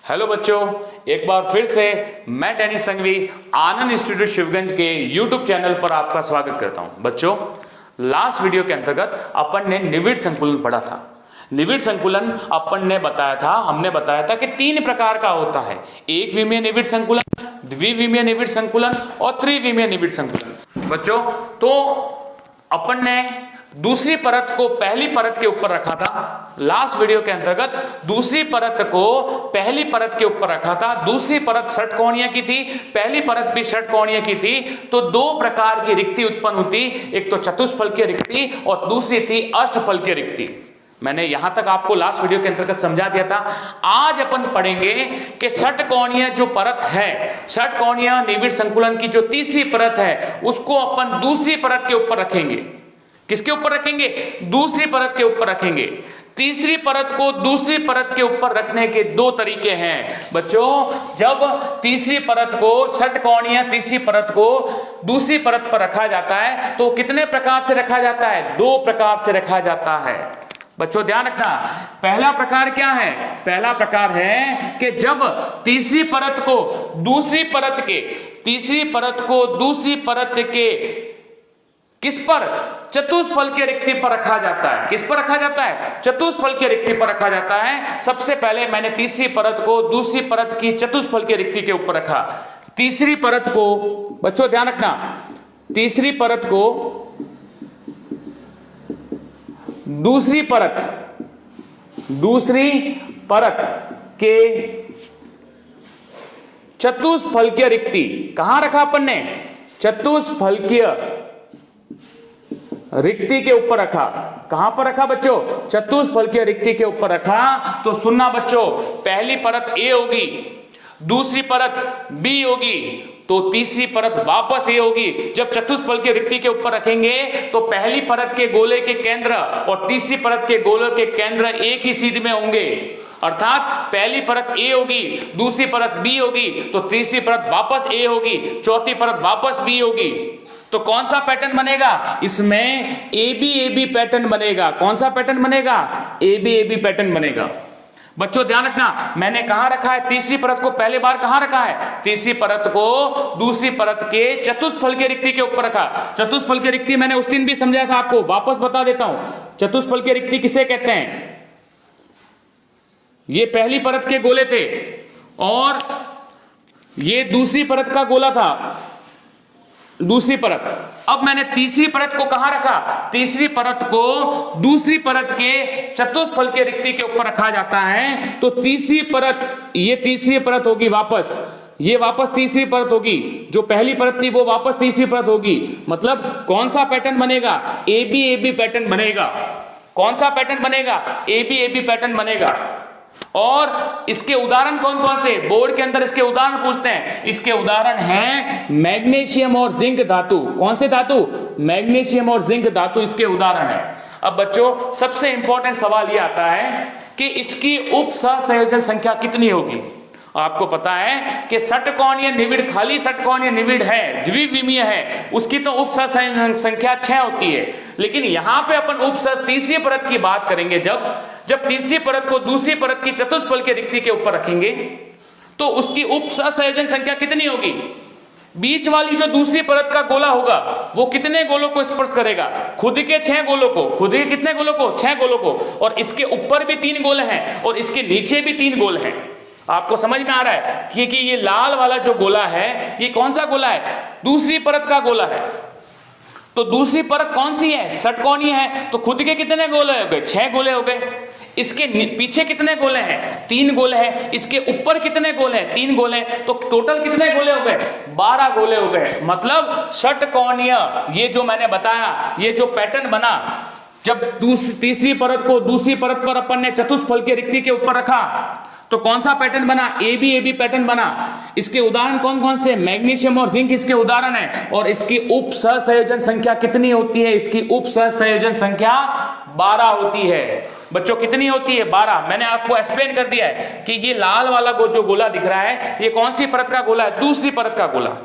Hello बच्चों, एक बार फिर से मैं टेनिस संघवी आनंद इंस्टीट्यूट शिवगंज के यूट्यूब चैनल पर आपका स्वागत करता हूं। बच्चों, लास्ट वीडियो के अंतर्गत अपन ने निविड़ संकुलन पढ़ा था। निविड़ संकुलन हमने बताया था कि तीन प्रकार का होता है, एक विमीय निविड़ संकुलन, द्विविमीय निविड़ संकुलन और त्रिविमीय निविड़ संकुलन। बच्चों, तो अपन ने दूसरी परत को पहली परत के ऊपर रखा था। लास्ट वीडियो के अंतर्गत दूसरी परत को पहली परत के ऊपर रखा था। दूसरी परत षटकोणीय की थी, पहली परत भी षटकोणीय की थी। तो दो प्रकार की रिक्ति उत्पन्न होती, एक तो चतुष्फलकीय रिक्ति और दूसरी थी अष्टफलकीय रिक्ति। मैंने यहां तक आपको लास्ट वीडियो के अंतर्गत समझा दिया था। आज अपन पढ़ेंगे कि षटकोणीय जो परत है, षटकोणीय निविड़ संकुलन की जो तीसरी परत है, उसको अपन दूसरी परत के ऊपर रखेंगे। किसके ऊपर रखेंगे? दूसरी परत के ऊपर रखेंगे। तीसरी परत को दूसरी परत के ऊपर रखने के दो तरीके हैं। बच्चों, जब तीसरी परत को षटकोणीय तीसरी परत को दूसरी परत पर रखा जाता है तो कितने प्रकार से रखा जाता है? दो प्रकार से रखा जाता है। बच्चों ध्यान रखना, पहला प्रकार क्या है? पहला प्रकार है कि जब तीसरी परत को दूसरी परत के किस पर? चतुष्फलकीय रिक्ति पर रखा जाता है। किस पर रखा जाता है? चतुष्फलकीय रिक्ति पर रखा जाता है। सबसे पहले मैंने तीसरी परत को दूसरी परत की चतुष्फलकीय रिक्ति के ऊपर रखा। तीसरी परत को, बच्चों ध्यान रखना, तीसरी परत को दूसरी परत के चतुष्फलकीय रिक्ति कहां रखा अपन ने? चतुष्फलकीय रिक्ति के ऊपर रखा। कहां पर रखा बच्चों? चतुष्फलकीय रिक्ति के ऊपर रखा। तो सुनना बच्चों, पहली परत ए होगी, दूसरी परत बी होगी, तो तीसरी परत वापस ए होगी। जब चतुष्फलकीय रिक्ति के ऊपर रखेंगे तो पहली परत के गोले के केंद्र और तीसरी परत के गोले के केंद्र एक ही सीध में होंगे। अर्थात पहली परत ए होगी, दूसरी परत बी होगी, तो तीसरी परत वापस ए होगी, चौथी परत वापस बी होगी। तो कौन सा पैटर्न बनेगा? इसमें ए बी पैटर्न बनेगा। कौन सा पैटर्न बनेगा? ए बी पैटर्न बनेगा। बच्चों ध्यान रखना, मैंने कहां रखा है? तीसरी परत को पहले बार कहां रखा है? तीसरी परत को दूसरी परत के चतुष्फलकीय रिक्ति के ऊपर रखा। चतुष्फलकीय रिक्ति मैंने उस दिन भी समझाया था आपको, वापस बता देता हूं। चतुष्फलकीय रिक्ति किसे कहते हैं? ये पहली परत के गोले थे और ये दूसरी परत का गोला था, दूसरी परत। अब मैंने तीसरी परत को कहां रखा? तीसरी परत को दूसरी परत के चतुष्फलकीय रिक्ति के ऊपर रखा जाता है। तो तीसरी परत, ये तीसरी परत होगी वापस, ये वापस तीसरी परत होगी। जो पहली परत थी वो वापस तीसरी परत होगी। मतलब कौन सा पैटर्न बनेगा? ए बी पैटर्न बनेगा। कौन सा पैटर्न बनेगा? ए बी पैटर्न बनेगा। और इसके उदाहरण कौन कौन से? बोर्ड के अंदर इसके उदाहरण पूछते हैं। इसके उदाहरण हैं मैग्नीशियम और जिंक धातु। कौन से धातु? मैग्नीशियम और जिंक धातु इसके उदाहरण हैं। अब बच्चों, सबसे इंपॉर्टेंट सवाल यह आता है कि इसकी उप सहसंयोजन संख्या कितनी होगी? आपको पता है कि षटकोणीय निविड़, खाली षटकोणीय निविड़ है, द्विविमीय है, उसकी तो उप सहसंयोजन संख्या 6 होती है। लेकिन यहां पे अपन तीसरी परत की बात करेंगे। जब तीसरी परत को दूसरी परत की चतुष्फलकीय रिक्ति के ऊपर रखेंगे तो उसकी उप सहसंयोजन संख्या कितनी होगी? बीच वाली जो दूसरी परत का गोला होगा वो कितने गोलों को स्पर्श करेगा? खुद के 6 गोलों को। खुद के कितने गोलों को? 6 गोलों को। और इसके ऊपर भी 3 गोले हैं और इसके नीचे भी 3 गोल हैं। आपको समझ में आ रहा है कि ये लाल वाला जो गोला है, ये कौन सा गोला है? दूसरी परत का गोला है। तो दूसरी परत कौन सी है? षटकोणीय है। तो खुद के कितने गोले हो गए? 6 गोले हो गए। इसके पीछे कितने गोले हैं? 3 गोले हैं। इसके ऊपर कितने गोले हैं? 3 गोले हैं। तो टोटल कितने गोले हो गए? 12 गोले हो गए। मतलब षटकोणीय, ये जो मैंने बताया, ये जो पैटर्न बना, जब तीसरी परत को दूसरी परत पर अपन ने चतुष्फलकीय रिक्ति के ऊपर रखा तो कौन सा पैटर्न बना? ए बी पैटर्न बना। इसके उदाहरण कौन कौन से? मैग्नीशियम और जिंक इसके उदाहरण है। और इसकी उप सहसंयोजन संख्या कितनी होती है? इसकी उप सहसंयोजन संख्या 12 होती है। बच्चों कितनी होती है? 12। मैंने आपको एक्सप्लेन कर दिया है कि ये लाल वाला जो गोला दिख रहा है, ये कौन सी परत का गोला है? दूसरी परत का गोला।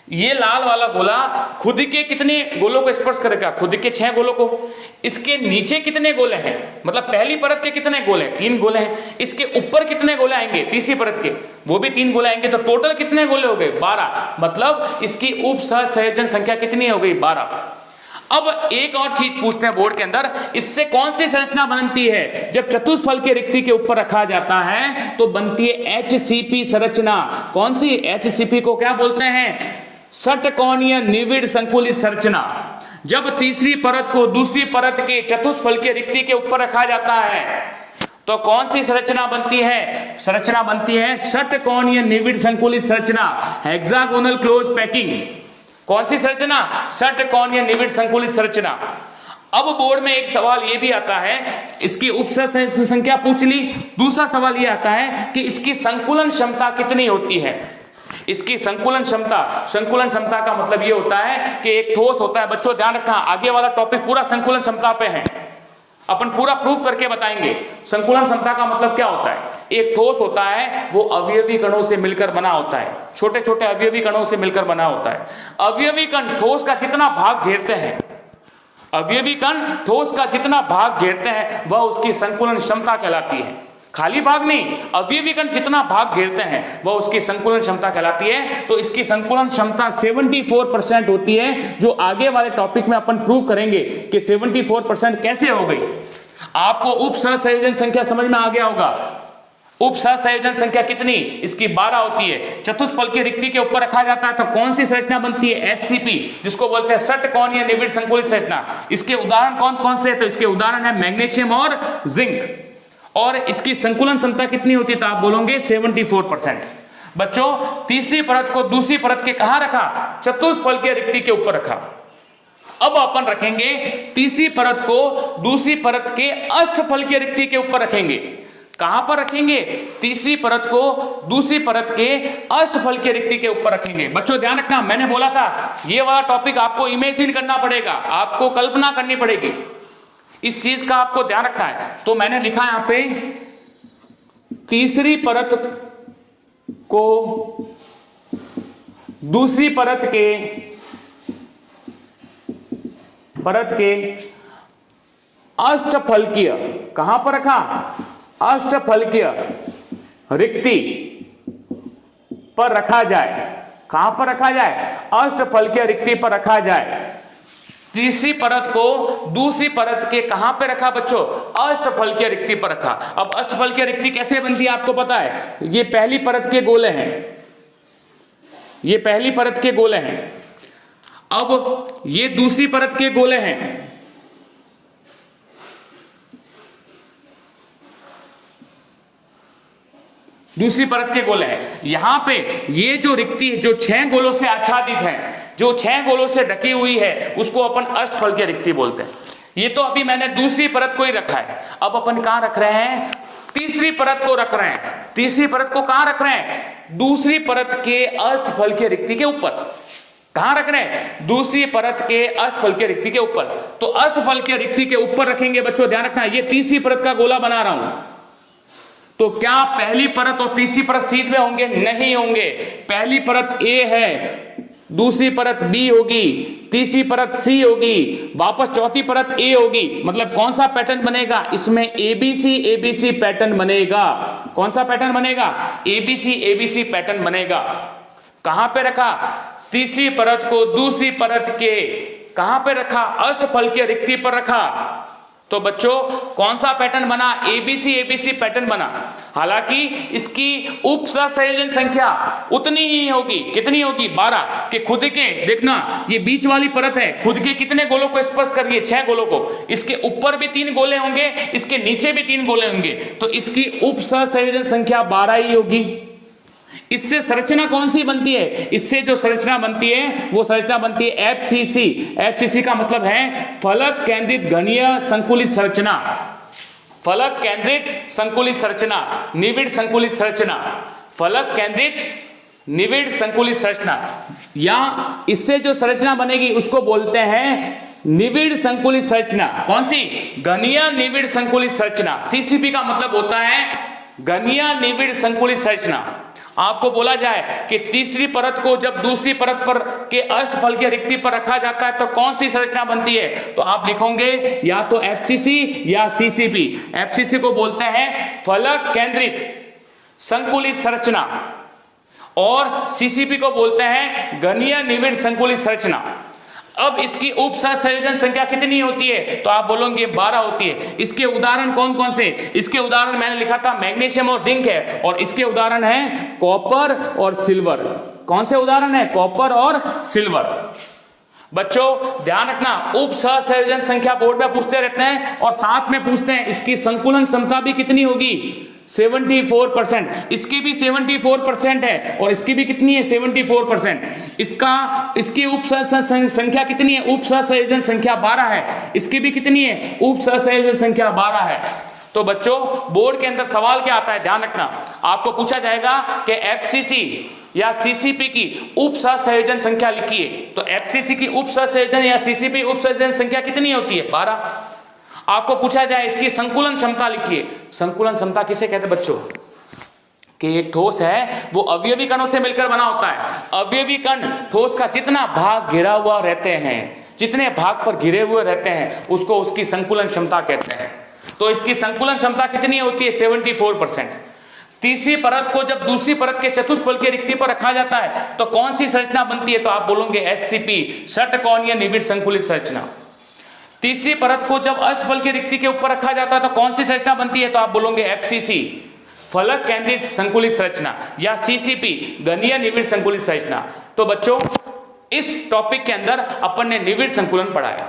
ये लाल वाला गोला खुद के कितने गोलों को स्पर्श करेगा? खुद के 6 गोलों को। इसके नीचे कितने गोले हैं? मतलब पहली परत के कितने गोले हैं? 3 गोले हैं। इसके ऊपर कितने गोले आएंगे? तीसरी परत के, वो भी 3 गोले आएंगे। तो टोटल कितने गोले हो गए? 12। मतलब इसकी उप सहसंयोजन संख्या कितनी हो गई? 12। अब एक और चीज पूछते हैं बोर्ड के अंदर, इससे कौन सी संरचना बनती है? जब चतुष्फल की रिक्ति के ऊपर रखा जाता है तो बनती है HCP संरचना। कौन सी? HCP को क्या बोलते हैं? षटकोणीय निविड़ संकुलित संरचना। जब तीसरी परत को दूसरी परत के चतुष्फल के रिक्ति के ऊपर रखा जाता है तो कौन सी संरचना बनती है? संरचना बनती है षटकोणीय निविड़ संकुलित संरचना, हेक्सागोनल क्लोज पैकिंग। कौन सी संरचना? षटकोणीय निविड़ संकुलित संरचना। अब बोर्ड में एक सवाल यह भी आता है, इसकी उपसंयोजन संख्या पूछ ली। दूसरा सवाल यह आता है कि इसकी संकुलन क्षमता कितनी होती है? इसकी संकुलन क्षमता का मतलब ये होता है कि एक ठोस होता है। बच्चों ध्यान रखना, आगे वाला टॉपिक पूरा संकुलन क्षमता पे है, अपन पूरा प्रूफ करके बताएंगे। संकुलन क्षमता का मतलब क्या होता है? एक ठोस होता है, वो अवयवी कणों से मिलकर बना होता है, छोटे छोटे अवयवी कणों से मिलकर बना होता है। अवयवी कण ठोस का जितना भाग घेरते हैं, अवयवी कण ठोस का जितना भाग घेरते हैं वह उसकी संकुलन क्षमता कहलाती है। खाली भाग नहीं, अवयवी कण जितना भाग घेरते हैं वह उसकी संकुलन क्षमता कहलाती है। तो इसकी संकुलन क्षमता 74% होती है, जो आगे वाले टॉपिक में अपन प्रूव करेंगे कि 74% कैसे हो गई। आपको उप सहसंयोजन संख्या समझ में आ गया होगा। उप सहसंयोजन संख्या कितनी? इसकी 12 होती है। चतुष्फल की रिक्ति के ऊपर रखा जाता है तो कौन सी संरचना बनती है? HCP, जिसको बोलते हैं षटकोणीय निविड़ संकुलित संरचना। इसके उदाहरण कौन कौन से है? तो इसके उदाहरण है मैग्नीशियम और जिंक। और इसकी संकुलन क्षमता कितनी होती है? तो आप बोलोगे 74%। बच्चों तीसरी परत को दूसरी परत के कहां रखा? चतुष्फल के रिक्ति के ऊपर रखा। अब अपन रखेंगे तीसरी परत को दूसरी परत के अष्टफल की रिक्ति के ऊपर रखेंगे। कहां पर रखेंगे? तीसरी परत को दूसरी परत के अष्टफल की रिक्ति के ऊपर रखेंगे। बच्चों ध्यान रखना, मैंने बोला था ये वाला टॉपिक आपको इमेजिन करना पड़ेगा, आपको कल्पना करनी पड़ेगी, इस चीज का आपको ध्यान रखना है। तो मैंने लिखा यहां पे तीसरी परत को दूसरी परत के अष्टफलकीय, कहां पर रखा? अष्टफलकीय रिक्ति पर रखा जाए। कहां पर रखा जाए? अष्टफलकीय रिक्ति पर रखा जाए। तीसरी परत को दूसरी परत के कहां पे रखा बच्चों? अष्टफलकीय रिक्ति पर रखा। अब अष्टफलकीय रिक्ति कैसे बनती है आपको पता है? ये पहली परत के गोले हैं, ये पहली परत के गोले हैं। अब ये दूसरी परत के गोले हैं। दूसरी परत के गोले हैं। यहां पे ये जो रिक्ति जो 6 गोलों से आच्छादित है, जो 6 गोलों से ढकी हुई है, उसको अपन अष्टफलकीय रिक्ति बोलते हैं। ये तो अभी मैंने दूसरी परत को ही रखा है। अब अपन कहां रख रहे हैं? तीसरी परत को रख रहे हैं। तीसरी परत को कहां रख रहे हैं? दूसरी परत के अष्टफलकीय रिक्ति के ऊपर। कहां रख रहे हैं? दूसरी परत के अष्टफलकीय रिक्ति के ऊपर। तो अष्टफलकीय रिक्ति के ऊपर रखेंगे। बच्चों ध्यान रखना, ये तीसरी परत का गोला बना रहा हूं, तो क्या पहली परत और तीसरी परत सीध में होंगे? नहीं होंगे। पहली परत A है, दूसरी परत B होगी, तीसरी परत C होगी, वापस चौथी परत A होगी। मतलब कौन सा पैटर्न बनेगा? इसमें ABC पैटर्न बनेगा। कौन सा पैटर्न बनेगा? ABC पैटर्न बनेगा। कहां पे रखा? तीसरी परत को दूसरी परत के कहां पे रखा? अष्टफलकीय रिक्ति पर रखा। तो बच्चों कौन सा पैटर्न बना? ABC पैटर्न बना। हालांकि इसकी उप सहसंयोजन संख्या उतनी ही होगी। कितनी होगी? 12। कि खुद के देखना, ये बीच वाली परत है, खुद के कितने गोलों को स्पर्श कर रही है? 6 गोलों को। इसके ऊपर भी 3 गोले होंगे, इसके नीचे भी 3 गोले होंगे, तो इसकी उप सहसंयोजन संख्या 12 ही होगी। इससे संरचना कौन सी बनती है? इससे जो संरचना बनती है वो संरचना बनती है FCC का मतलब है फलक केंद्रित घनीय संकुलित संरचना। फलक केंद्रित संकुलित संरचना, निविड़ संकुलित संरचना, फलक केंद्रित निविड़ संकुलित संरचना। या इससे जो संरचना बनेगी उसको बोलते हैं निविड़ संकुलित संरचना। कौन सी? घनीय निविड़ संकुलित संरचना। CCP का मतलब होता है घनीय निविड़ संकुलित संरचना। आपको बोला जाए कि तीसरी परत को जब दूसरी परत पर के अष्टफल की रिक्ति पर रखा जाता है तो कौन सी संरचना बनती है, तो आप लिखोगे या तो एफसीसी या सीसीपी। एफसीसी को बोलते हैं फलक केंद्रित संकुलित संरचना और सीसीपी को बोलते हैं घनीय निविड़ संकुलित संरचना। अब इसकी उप सहसंयोजन संख्या कितनी होती है, तो आप बोलोगे 12 होती है। इसके उदाहरण कौन कौन से, इसके उदाहरण मैंने लिखा था मैग्नीशियम और जिंक है, और इसके उदाहरण है कॉपर और सिल्वर। कौन से उदाहरण है, कॉपर और सिल्वर। बच्चों ध्यान रखना, उप सहसंयोजन संख्या बोर्ड में पूछते रहते हैं और साथ में पूछते हैं इसकी संकुलन क्षमता भी कितनी होगी, 74%। इसकी भी 74% है और इसकी भी कितनी है, 74%। इसकी उप संख्या कितनी है, उप सहसंयोजन संख्या 12 है। इसकी भी कितनी है, उप सहसंयोजन संख्या 12 है। तो बच्चों बोर्ड के अंदर सवाल क्या आता है, ध्यान रखना, आपको पूछा जाएगा कि एफसीसी या सीसीपी की उप सहसंयोजन संख्या लिखिए। तो एफसीसी की उप सहसंयोजन या सीसीपी उप सहसंयोजन संख्या कितनी होती है, 12। आपको पूछा जाए इसकी संकुलन क्षमता लिखिए। संकुलन क्षमता किसे कहते हैं बच्चों, कि एक ठोस है वो अवयवी कणों से मिलकर बना होता है। अवयवी कण ठोस का जितना भाग घिरा हुआ रहते हैं, जितने भाग पर घिरे हुए रहते हैं, उसको उसकी संकुलन क्षमता कहते हैं। तो इसकी संकुलन क्षमता कितनी होती है, 74%। तीसरी परत को जब दूसरी परत के चतुष्फल की रिक्ति पर रखा जाता है तो कौन सी संरचना बनती है, तो आप बोलोगे एससीपी, षटकोणीय निविड़ संकुलित संरचना। तीसरी परत को जब अष्टफल की रिक्ति के ऊपर रखा जाता है तो कौन सी संरचना बनती है, तो आप बोलोगे एफसीसी, फलक केंद्रित संकुलित संरचना, या सीसीपी, घनीय निविड़ संकुलित संरचना। तो बच्चों इस टॉपिक के अंदर अपन ने निविड़ संकुलन पढ़ाया।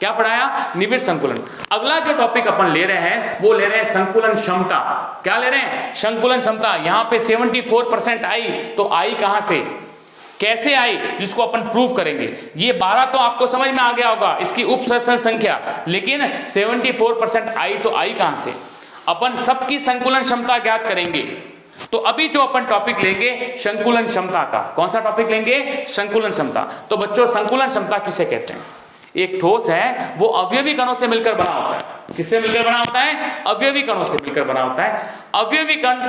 क्या पढ़ाया, निविड़ संकुलन। अगला जो टॉपिक अपन ले रहे हैं वो ले रहे हैं संकुलन क्षमता। क्या ले रहे हैं, संकुलन क्षमता। यहां पे 74% आई, तो आई कहां से, कैसे आई, जिसको अपन प्रूव करेंगे। ये 12 तो आपको समझ में आ गया होगा, इसकी उप सहसंयोजन संख्या, लेकिन 74% आई तो आई कहां से। अपन सबकी संकुलन क्षमता ज्ञात करेंगे। तो अभी जो अपन टॉपिक लेंगे संकुलन क्षमता का, कौन सा टॉपिक लेंगे, संकुलन क्षमता। तो बच्चों संकुलन क्षमता किसे कहते हैं, एक ठोस है वो अवयवी कणों से मिलकर बना होता है। किससे मिलकर बना होता है, अवयवी कणों से मिलकर बना होता है। अवयवी कण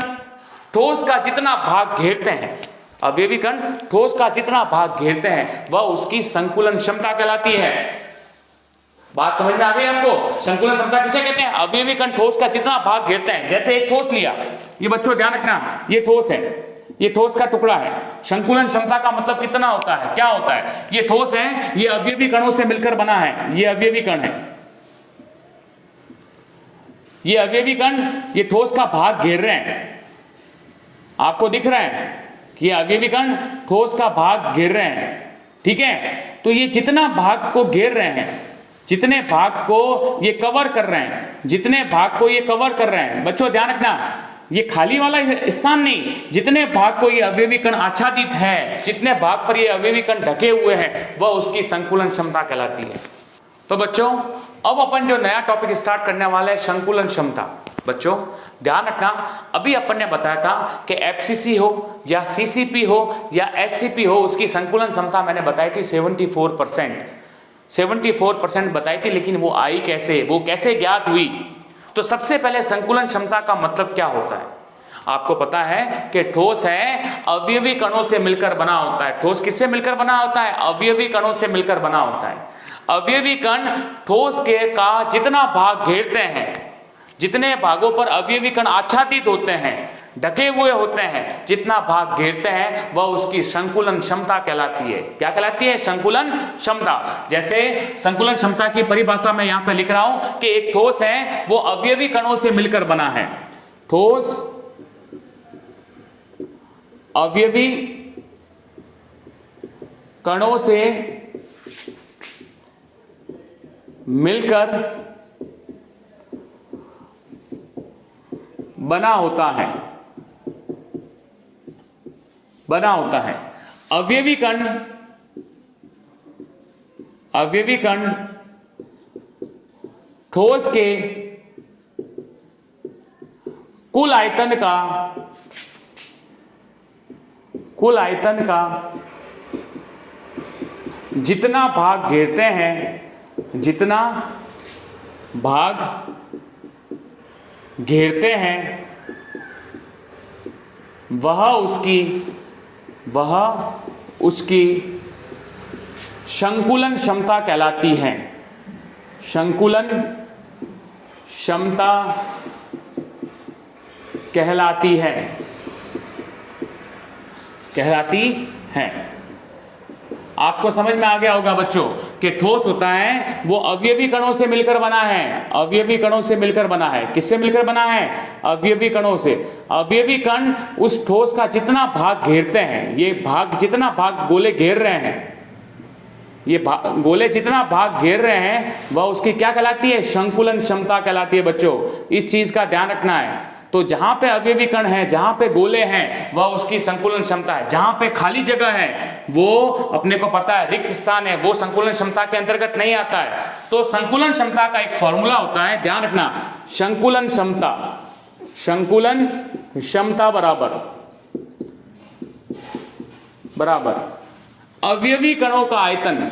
ठोस का जितना भाग घेरते हैं, अवयवी कण ठोस का जितना भाग घेरते हैं वह उसकी संकुलन क्षमता कहलाती है। बात समझ में आ गई आपको, संकुलन क्षमता किसे कहते हैं, अवयवी कण ठोस का जितना भाग घेरते हैं। जैसे एक ठोस लिया, ये बच्चों ध्यान रखना, ये ठोस है, ये ठोस का टुकड़ा है। संकुलन क्षमता का मतलब कितना होता है, क्या होता है, ये ठोस है, ये अवयवी कणों से मिलकर बना है, ये अवयवी कण है, ये अवयवी कण ये ठोस का भाग घेर रहे हैं। आपको दिख रहा है कि ये अवयवी कण ठोस का भाग घेर रहे हैं, ठीक है। तो ये जितना भाग को घेर रहे हैं, जितने भाग को ये कवर कर रहे हैं, जितने भाग को ये कवर कर रहे हैं, बच्चों ध्यान रखना, ये खाली वाला स्थान नहीं, जितने भाग को ये अवयवी कण आच्छादित है, जितने भाग पर ये अवयवी कण ढके हुए हैं, वह उसकी संकुलन क्षमता कहलाती है। तो बच्चों अब अपन जो नया टॉपिक स्टार्ट करने वाले हैं संकुलन क्षमता। बच्चों ध्यान रखना, अभी अपन ने बताया था कि एफसीसी हो या सीसीपी हो या एचसीपी हो, उसकी संकुलन क्षमता मैंने बताई थी 74% बताई थी। लेकिन वो आई कैसे, वो कैसे ज्ञात हुई। तो सबसे पहले संकुलन क्षमता का मतलब क्या होता है, आपको पता है कि ठोस है अवयवी कणों से मिलकर बना होता है। ठोस किससे मिलकर बना होता है, अवयवी कणों से मिलकर बना होता है। अवयवी कण ठोस के का जितना भाग घेरते हैं, जितने भागों पर अवयवी कण आच्छादित होते हैं, ढके हुए होते हैं, जितना भाग घेरते हैं, वह उसकी संकुलन क्षमता कहलाती है। क्या कहलाती है, संकुलन क्षमता। जैसे संकुलन क्षमता की परिभाषा मैं यहां पे लिख रहा हूं कि एक ठोस है वो अवयवी कणों से मिलकर बना है। ठोस अवयवी कणों से मिलकर बना होता है, बना होता है। अवयवी कण ठोस के कुल आयतन का जितना भाग घेरते हैं, जितना भाग घेरते हैं, वह उसकी संकुलन क्षमता कहलाती है। संकुलन क्षमता कहलाती है। आपको समझ में आ गया होगा बच्चों कि ठोस होता है वो अवयवी कणों से मिलकर बना है। अवयवी कणों से मिलकर बना है। किससे मिलकर बना है? अवयवी कणों से। अवयवी कण उस ठोस का जितना भाग घेरते हैं, ये भाग जितना भाग गोले घेर रहे हैं, ये गोले जितना भाग घेर रहे हैं वह उसकी क्या कहलाती है? संकुलन क्षमता कहलाती है बच्चों। इस चीज का ध्यान रखना है। तो जहां पे अवयवी कण है, जहां पे गोले हैं, वह उसकी संकुलन क्षमता है। जहां पे खाली जगह है, वो अपने को पता है रिक्त स्थान है, वो संकुलन क्षमता के अंतर्गत नहीं आता है। तो संकुलन क्षमता का एक फॉर्मूला होता है, ध्यान रखना, संकुलन क्षमता बराबर अवयवी कणों का आयतन।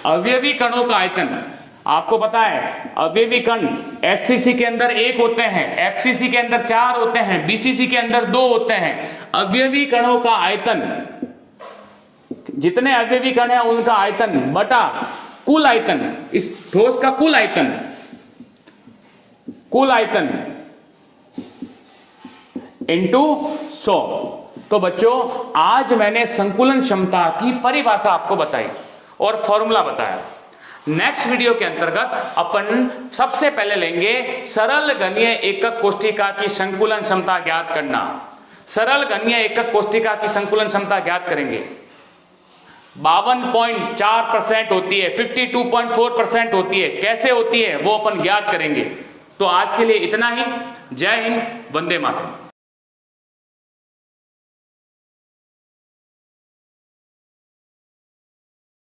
अवयवी कणों का आयतन आपको पता है, अवयवी कण एचसीसी के अंदर 1 होते हैं, एफसीसी के अंदर 4 होते हैं, बीसीसी के अंदर 2 होते हैं। अवयवी कणों का आयतन, जितने अवयवी कण हैं उनका आयतन बटा कुल आयतन, इस ठोस का कुल आयतन इंटू 100। तो बच्चों आज मैंने संकुलन क्षमता की परिभाषा आपको बताई और फॉर्मूला बताया। नेक्स्ट वीडियो के अंतर्गत अपन सबसे पहले लेंगे सरल घनीय एकक कोष्ठिका की संकुलन क्षमता ज्ञात करना। सरल घनीय एकक कोष्ठिका की संकुलन क्षमता ज्ञात करेंगे। 52.4% होती है, 52.4% होती है। कैसे होती है वो अपन ज्ञात करेंगे। तो आज के लिए इतना ही। जय हिंद, वंदे मातरम।